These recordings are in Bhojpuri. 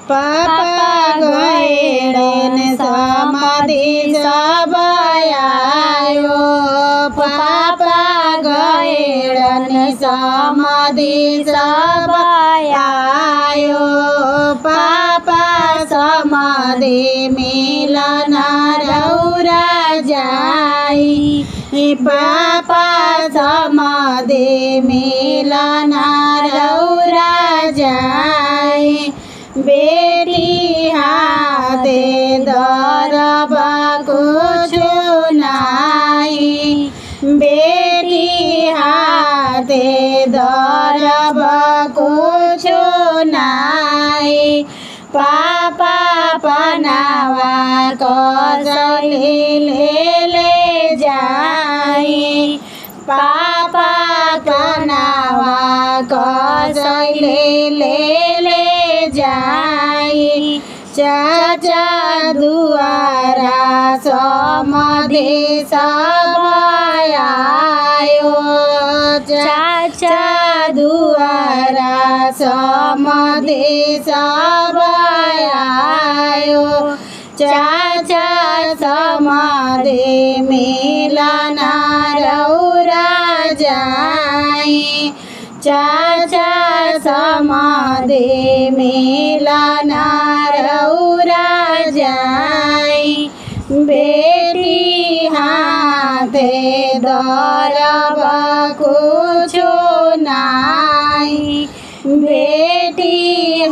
पापा गएडन समाधि सब आयो। पापा गएडन समाधि सब आयो। पापा समाधि मिलन रौरा जाई। पापा समाधि मिलन रौरा जाई। बेटी हाथे दरबाको छुनाई। बेटी हाथे दरबाको छुनाई। पापा पनावा कसैले ले जाई। पापा पनावा कसैले ले जाई। चाचा दुआरा समाधि सब आयो। चाचा दुआरा समाधि सब आयो। चाचा समाधि मिलन रौरा जाई। चाचा समाधि मिलन रौरा जाई। बेटी हाथे दरबाको छुनाई। बेटी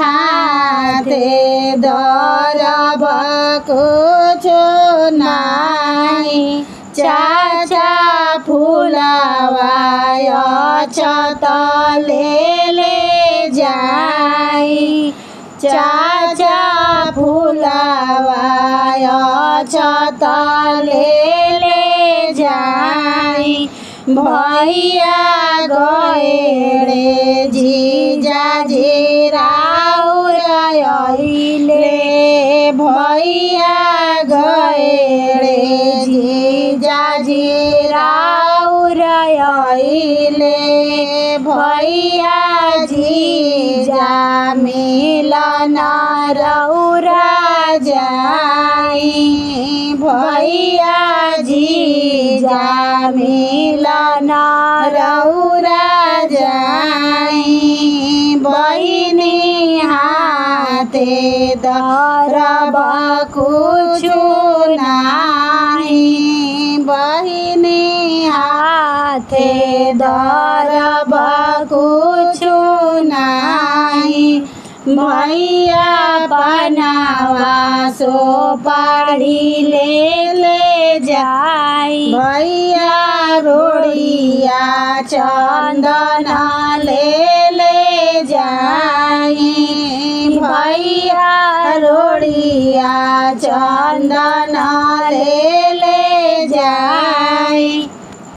हाथे दरबाको छुनाई। चाचा फुलावा छतले ले जाई। चाचा फुलावा छतले ले जाई। भैया गएडे जीजाजी राउरा आइले। भैया गएडे जीजाजी राउरा आइले। भैया जीजा मिलन रौरा जाई। भैया जीजा मिलन रौरा जाई। बहिनी हाथे दरबाको छुनाई। बहिनी हाथे दरबाको छुनाई। भैया पनावा सुपारी ले जाई। भैया रोड़िया चंदन ले जाई। भैया रोड़िया चंदन